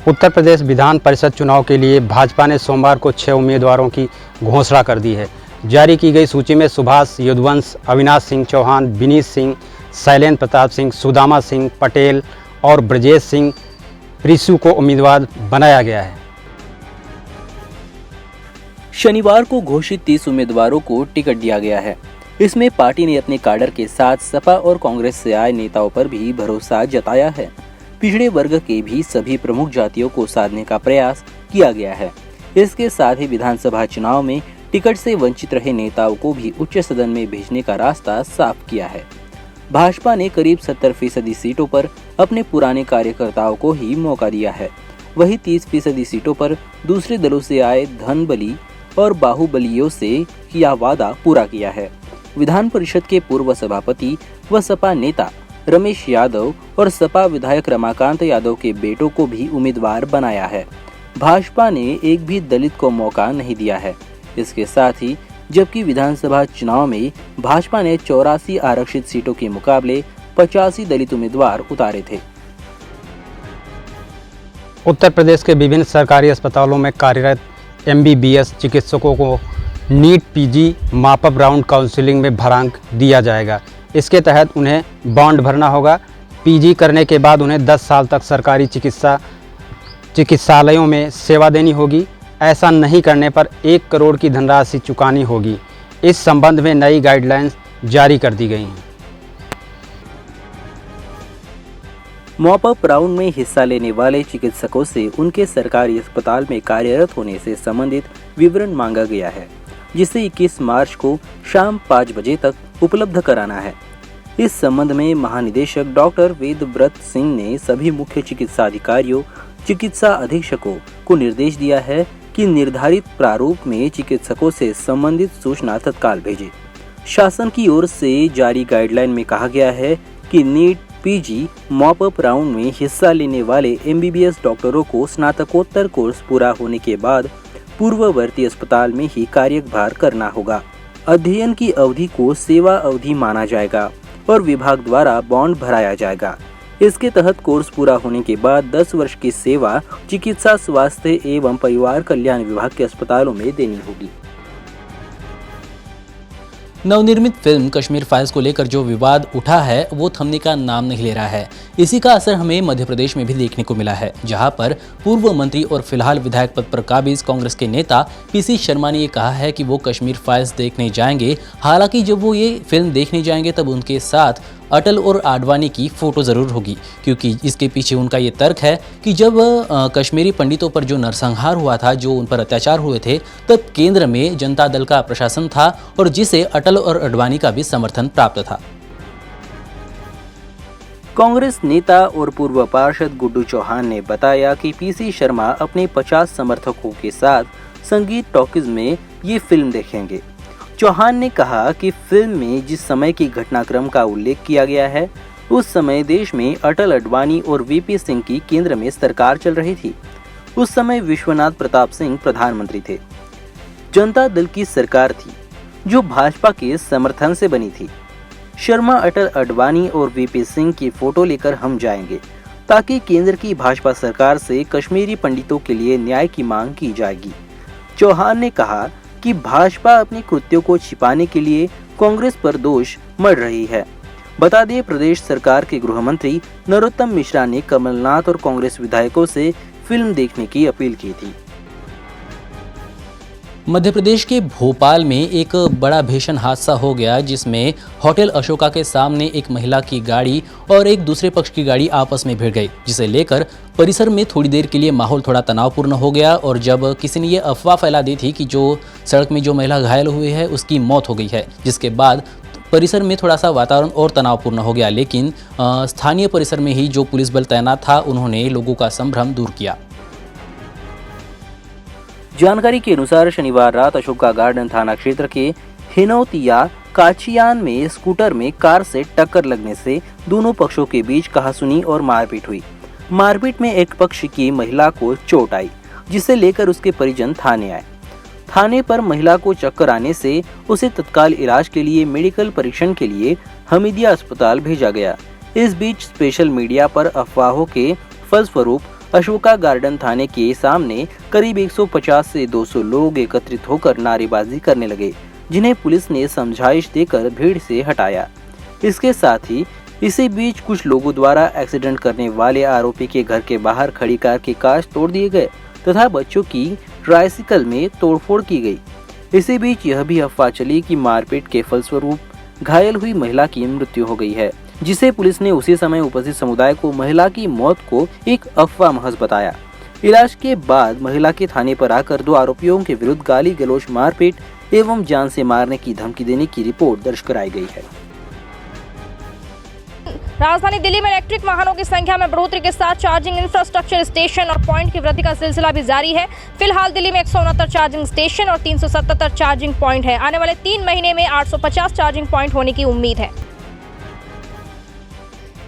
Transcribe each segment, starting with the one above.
उत्तर प्रदेश विधान परिषद चुनाव के लिए भाजपा ने सोमवार को 6 उम्मीदवारों की घोषणा कर दी है। जारी की गई सूची में सुभाष यदुवंश, अविनाश सिंह चौहान, विनीत सिंह, शैलेंद्र प्रताप सिंह, सुदामा सिंह पटेल और ब्रजेश सिंह रिसु को उम्मीदवार बनाया गया है। शनिवार को घोषित 30 उम्मीदवारों को टिकट दिया गया है। इसमें पार्टी ने अपने कैडर के साथ सपा और कांग्रेस से आए नेताओं पर भी भरोसा जताया है। पिछड़े वर्ग के भी सभी प्रमुख जातियों को साधने का प्रयास किया गया है। इसके साथ ही विधानसभा चुनाव में टिकट से वंचित रहे नेताओं को भी उच्च सदन में भेजने का रास्ता साफ किया है। भाजपा ने करीब 70% सीटों पर अपने पुराने कार्यकर्ताओं को ही मौका दिया है। वहीं 30% सीटों पर दूसरे दलों से आए धनबली और बाहुबलियों से किया वादा पूरा किया है। विधान परिषद के पूर्व सभापति व सपा नेता रमेश यादव और सपा विधायक रमाकांत यादव के बेटों को भी उम्मीदवार बनाया है। भाजपा ने एक भी दलित को मौका नहीं दिया है। इसके साथ ही जबकि विधानसभा चुनाव में भाजपा ने 84 आरक्षित सीटों के मुकाबले 85 दलित उम्मीदवार उतारे थे। उत्तर प्रदेश के विभिन्न सरकारी अस्पतालों में कार्यरत MBBS चिकित्सकों को नीट PG मापअप राउंड काउंसलिंग में भरांक दिया जाएगा। इसके तहत उन्हें बॉन्ड भरना होगा। PG करने के बाद उन्हें 10 साल तक सरकारी चिकित्सालयों में सेवा देनी होगी। ऐसा नहीं करने पर 1 करोड़ की धनराशि चुकानी होगी। इस संबंध में नई गाइडलाइंस जारी कर दी गई हैं। मॉपअप राउंड में हिस्सा लेने वाले चिकित्सकों से उनके सरकारी अस्पताल में कार्यरत होने से संबंधित विवरण मांगा गया है, जिसे 21 मार्च को शाम 5 बजे तक उपलब्ध कराना है। इस संबंध में महानिदेशक डॉक्टर वेदव्रत सिंह ने सभी मुख्य चिकित्सा अधिकारियों, चिकित्सा अधीक्षकों को निर्देश दिया है कि निर्धारित प्रारूप में चिकित्सकों से संबंधित सूचना तत्काल भेजें। शासन की ओर से जारी गाइडलाइन में कहा गया है कि नीट PG मॉपअप राउंड में हिस्सा लेने वाले MBBS डॉक्टरों को स्नातकोत्तर कोर्स पूरा होने के बाद पूर्ववर्ती अस्पताल में ही कार्यभार करना होगा। अध्ययन की अवधि को सेवा अवधि माना जाएगा और विभाग द्वारा बॉन्ड भराया जाएगा। इसके तहत कोर्स पूरा होने के बाद 10 वर्ष की सेवा चिकित्सा, स्वास्थ्य एवं परिवार कल्याण विभाग के अस्पतालों में देनी होगी। नवनिर्मित फिल्म कश्मीर फाइल्स को लेकर जो विवाद उठा है वो थमने का नाम नहीं ले रहा है। इसी का असर हमें मध्य प्रदेश में भी देखने को मिला है, जहां पर पूर्व मंत्री और फिलहाल विधायक पद पर काबिज कांग्रेस के नेता PC शर्मा ने ये कहा है कि वो कश्मीर फाइल्स देखने जाएंगे। हालांकि जब वो ये फिल्म देखने जाएंगे तब उनके साथ अटल और आडवाणी की फोटो जरूर होगी, क्योंकि इसके पीछे उनका ये तर्क है कि जब कश्मीरी पंडितों पर जो नरसंहार हुआ था, जो उन पर अत्याचार हुए थे, तब केंद्र में जनता दल का प्रशासन था और जिसे अटल और आडवाणी का भी समर्थन प्राप्त था। कांग्रेस नेता और पूर्व पार्षद गुड्डू चौहान ने बताया कि PC शर्मा अपने 50 समर्थकों के साथ संगीत टॉकीज में ये फिल्म देखेंगे। चौहान ने कहा कि फिल्म में जिस समय की घटनाक्रम का उल्लेख किया गया है, उस समय देश में अटल, आडवाणी और VP सिंह की केंद्र में सरकार चल रही थी। उस समय विश्वनाथ प्रताप सिंह प्रधानमंत्री थे। जनता दल की सरकार थी जो भाजपा के समर्थन से बनी थी। शर्मा अटल, आडवाणी और VP सिंह की फोटो लेकर हम जाएंगे ताकि केंद्र की भाजपा सरकार से कश्मीरी पंडितों के लिए न्याय की मांग की जाएगी। चौहान ने कहा कि भाजपा अपने कृत्यों को छिपाने के लिए कांग्रेस पर दोष मढ़ रही है। बता दें, प्रदेश सरकार के गृह मंत्री नरोत्तम मिश्रा ने कमलनाथ और कांग्रेस विधायकों से फिल्म देखने की अपील की थी। मध्य प्रदेश के भोपाल में एक बड़ा भीषण हादसा हो गया, जिसमें होटल अशोका के सामने एक महिला की गाड़ी और एक दूसरे पक्ष की गाड़ी आपस में भिड़ गई, जिसे लेकर परिसर में थोड़ी देर के लिए माहौल थोड़ा तनावपूर्ण हो गया। और जब किसी ने ये अफवाह फैला दी थी कि जो सड़क में जो महिला घायल हुई है उसकी मौत हो गई है, जिसके बाद परिसर में थोड़ा सा वातावरण और तनावपूर्ण हो गया। लेकिन स्थानीय परिसर में ही जो पुलिस बल तैनात था, उन्होंने लोगों का संभ्रम दूर किया। जानकारी के अनुसार शनिवार रात अशोका गार्डन थाना क्षेत्र के हिनौतिया काचियान में स्कूटर में कार से टक्कर लगने से दोनों पक्षों के बीच कहासुनी और मारपीट हुई। मारपीट में एक पक्ष की महिला को चोट आई, जिसे लेकर उसके परिजन थाने आए। थाने पर महिला को चक्कर आने से उसे तत्काल इलाज के लिए मेडिकल परीक्षण के लिए हमीदिया अस्पताल भेजा गया। इस बीच सोशल मीडिया पर अफवाहों के फलस्वरूप अशोका गार्डन थाने के सामने करीब 150 से 200 लोग एकत्रित होकर नारेबाजी करने लगे, जिन्हें पुलिस ने समझाइश देकर भीड़ से हटाया। इसके साथ ही इसी बीच कुछ लोगों द्वारा एक्सीडेंट करने वाले आरोपी के घर के बाहर खड़ी कार के कांच तोड़ दिए गए तथा बच्चों की ट्राइसिकल में तोड़फोड़ की गई। इसी बीच यह भी अफवाह चली कि मारपीट के फलस्वरूप घायल हुई महिला की मृत्यु हो गई है, जिसे पुलिस ने उसी समय उपस्थित समुदाय को महिला की मौत को एक अफवाह महज बताया। इलाज के बाद महिला के थाने पर आकर 2 आरोपियों के विरुद्ध गाली गलौज, मारपीट एवं जान से मारने की धमकी देने की रिपोर्ट दर्ज कराई गई है। राजधानी दिल्ली में इलेक्ट्रिक वाहनों की संख्या में बढ़ोतरी के साथ चार्जिंग इंफ्रास्ट्रक्चर, स्टेशन और पॉइंट की वृद्धि का सिलसिला भी जारी है। फिलहाल दिल्ली में 169 चार्जिंग स्टेशन और 377 चार्जिंग पॉइंट है। आने वाले 3 महीने में 850 चार्जिंग पॉइंट होने की उम्मीद है।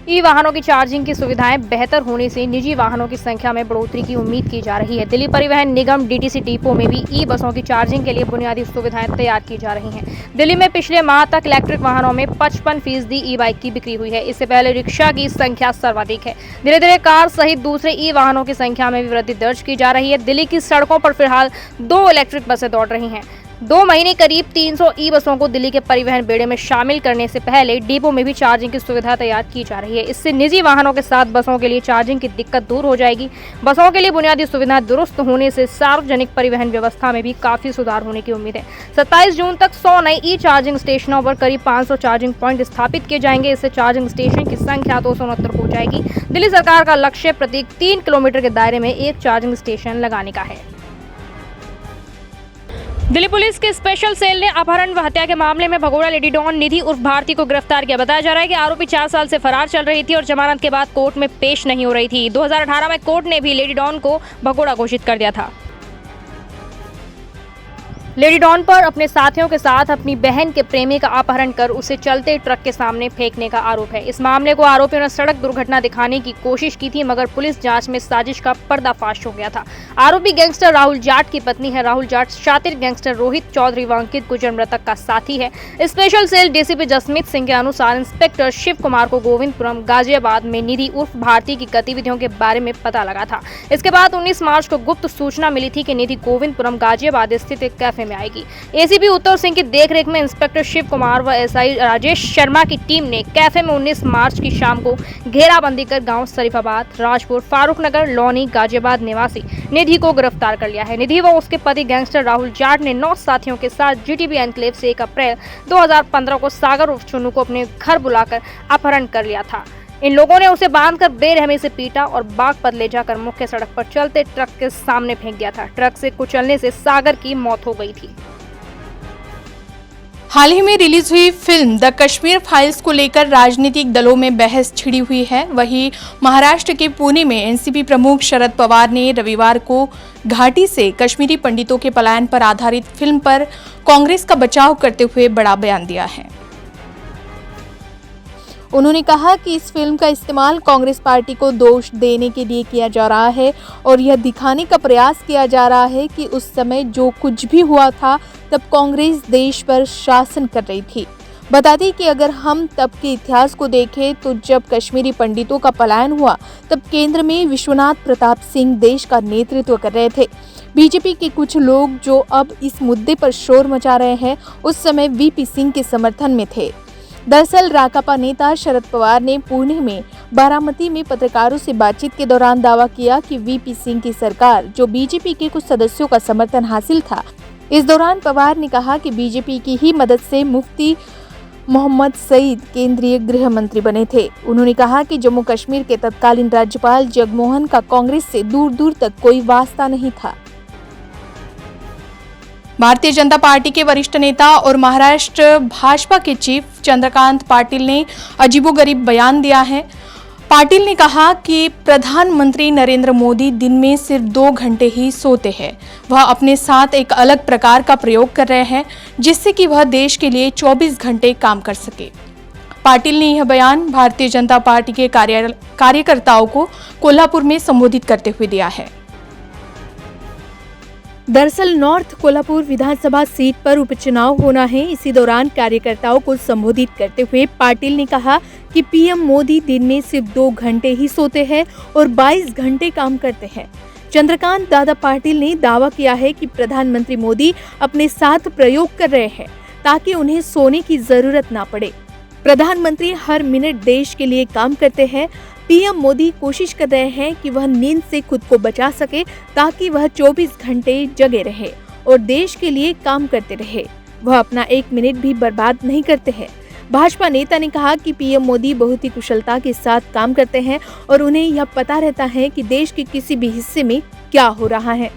ई वाहनों की चार्जिंग की सुविधाएं बेहतर होने से निजी वाहनों की संख्या में बढ़ोतरी की उम्मीद की जा रही है। दिल्ली परिवहन निगम डीटीसी डिपो में भी ई बसों की चार्जिंग के लिए बुनियादी सुविधाएं तैयार की जा रही हैं। दिल्ली में पिछले माह तक इलेक्ट्रिक वाहनों में 55% ई बाइक की बिक्री हुई है। इससे पहले रिक्शा की संख्या सर्वाधिक है। धीरे धीरे कार सहित दूसरे ई वाहनों की संख्या में भी वृद्धि दर्ज की जा रही है। दिल्ली की सड़कों पर फिलहाल 2 इलेक्ट्रिक बसें दौड़ रही हैं। 2 महीने करीब 300 ई बसों को दिल्ली के परिवहन बेड़े में शामिल करने से पहले डिपो में भी चार्जिंग की सुविधा तैयार की जा रही है। इससे निजी वाहनों के साथ बसों के लिए चार्जिंग की दिक्कत दूर हो जाएगी। बसों के लिए बुनियादी सुविधा दुरुस्त होने से सार्वजनिक परिवहन व्यवस्था में भी काफी सुधार होने की उम्मीद है। 27 जून तक 100 नए ई चार्जिंग स्टेशनों पर करीब 500 चार्जिंग पॉइंट स्थापित किए जाएंगे। इससे चार्जिंग स्टेशन की संख्या 269 हो जाएगी। दिल्ली सरकार का लक्ष्य प्रत्येक 3 किलोमीटर के दायरे में एक चार्जिंग स्टेशन लगाने का है। दिल्ली पुलिस के स्पेशल सेल ने अपहरण व हत्या के मामले में भगोड़ा लेडी डॉन निधि उर्फ भारती को गिरफ्तार किया। बताया जा रहा है कि आरोपी 4 साल से फरार चल रही थी और जमानत के बाद कोर्ट में पेश नहीं हो रही थी। 2018 में कोर्ट ने भी लेडी डॉन को भगोड़ा घोषित कर दिया था। लेडी डॉन पर अपने साथियों के साथ अपनी बहन के प्रेमी का अपहरण कर उसे चलते ट्रक के सामने फेंकने का आरोप है। इस मामले को आरोपियों ने सड़क दुर्घटना दिखाने की कोशिश की थी, मगर पुलिस जांच में साजिश का पर्दाफाश हो गया था। आरोपी गैंगस्टर राहुल जाट की पत्नी है। राहुल जाट शातिर गैंगस्टर रोहित चौधरी व अंकित गुर्जर मृतक का साथी है। Special cell DCP Jasmeet Singh के अनुसार इंस्पेक्टर शिव कुमार को गोविंदपुरम गाजियाबाद में निधि उर्फ भारती की गतिविधियों के बारे में पता लगा था। इसके बाद 19 मार्च को गुप्त सूचना मिली थी कि निधि गोविंदपुरम गाजियाबाद स्थित एक कैफे में आएगी। एसीपी उत्तर सिंह की देखरेख में इंस्पेक्टर शिव कुमार व एसआई राजेश शर्मा की टीम ने कैफे में 19 मार्च की शाम को घेराबंदी कर गांव शरीफाबाद, राजपुर, फारूक नगर, लौनी, गाजियाबाद निवासी निधि को गिरफ्तार कर लिया है। निधि व उसके पति गैंगस्टर राहुल जाट ने 9 साथियों के साथ जीटीबी एनक्लेव से 1 अप्रैल 2015 को सागर उर्फ चुन्नू को अपने घर बुलाकर अपहरण कर लिया था। इन लोगों ने उसे बांधकर बेरहमी से पीटा और बागपत ले जाकर मुख्य सड़क पर चलते ट्रक के सामने फेंक दिया था। ट्रक से कुचलने से सागर की मौत हो गई थी। हाल ही में रिलीज हुई फिल्म द कश्मीर फाइल्स को लेकर राजनीतिक दलों में बहस छिड़ी हुई है। वहीं महाराष्ट्र के पुणे में एनसीपी प्रमुख शरद पवार ने रविवार को घाटी से कश्मीरी पंडितों के पलायन पर आधारित फिल्म पर कांग्रेस का बचाव करते हुए बड़ा बयान दिया है। उन्होंने कहा कि इस फिल्म का इस्तेमाल कांग्रेस पार्टी को दोष देने के लिए किया जा रहा है और यह दिखाने का प्रयास किया जा रहा है कि उस समय जो कुछ भी हुआ था तब कांग्रेस देश पर शासन कर रही थी। बता दें कि अगर हम तब के इतिहास को देखें तो जब कश्मीरी पंडितों का पलायन हुआ तब केंद्र में विश्वनाथ प्रताप सिंह देश का नेतृत्व कर रहे थे। बीजेपी के कुछ लोग जो अब इस मुद्दे पर शोर मचा रहे हैं उस समय वीपी सिंह के समर्थन में थे। दरअसल राकापा नेता शरद पवार ने पुणे में बारामती में पत्रकारों से बातचीत के दौरान दावा किया कि वीपी सिंह की सरकार जो बीजेपी के कुछ सदस्यों का समर्थन हासिल था। इस दौरान पवार ने कहा कि बीजेपी की ही मदद से मुफ्ती मोहम्मद सईद केंद्रीय गृह मंत्री बने थे। उन्होंने कहा कि जम्मू कश्मीर के तत्कालीन राज्यपाल जगमोहन का कांग्रेस से दूर दूर तक कोई वास्ता नहीं था। भारतीय जनता पार्टी के वरिष्ठ नेता और महाराष्ट्र भाजपा के चीफ चंद्रकांत पाटिल ने अजीबोगरीब बयान दिया है। पाटिल ने कहा कि प्रधानमंत्री नरेंद्र मोदी दिन में सिर्फ 2 घंटे ही सोते हैं। वह अपने साथ एक अलग प्रकार का प्रयोग कर रहे हैं जिससे कि वह देश के लिए 24 घंटे काम कर सके। पाटिल ने यह बयान भारतीय जनता पार्टी के कार्यकर्ताओं को कोल्हापुर में संबोधित करते हुए दिया है। दरअसल नॉर्थ कोल्हापुर विधानसभा सीट पर उपचुनाव होना है। इसी दौरान कार्यकर्ताओं को संबोधित करते हुए पाटिल ने कहा कि पीएम मोदी दिन में सिर्फ 2 घंटे ही सोते हैं और 22 घंटे काम करते हैं। चंद्रकांत दादा पाटिल ने दावा किया है कि प्रधानमंत्री मोदी अपने साथ प्रयोग कर रहे हैं ताकि उन्हें सोने की जरूरत ना पड़े। प्रधानमंत्री हर मिनट देश के लिए काम करते हैं। पीएम मोदी कोशिश कर रहे हैं कि वह नींद से खुद को बचा सके ताकि वह 24 घंटे जगे रहे और देश के लिए काम करते रहे। वह अपना 1 मिनट भी बर्बाद नहीं करते हैं। भाजपा नेता ने कहा कि पीएम मोदी बहुत ही कुशलता के साथ काम करते हैं और उन्हें यह पता रहता है कि देश के किसी भी हिस्से में क्या हो रहा है।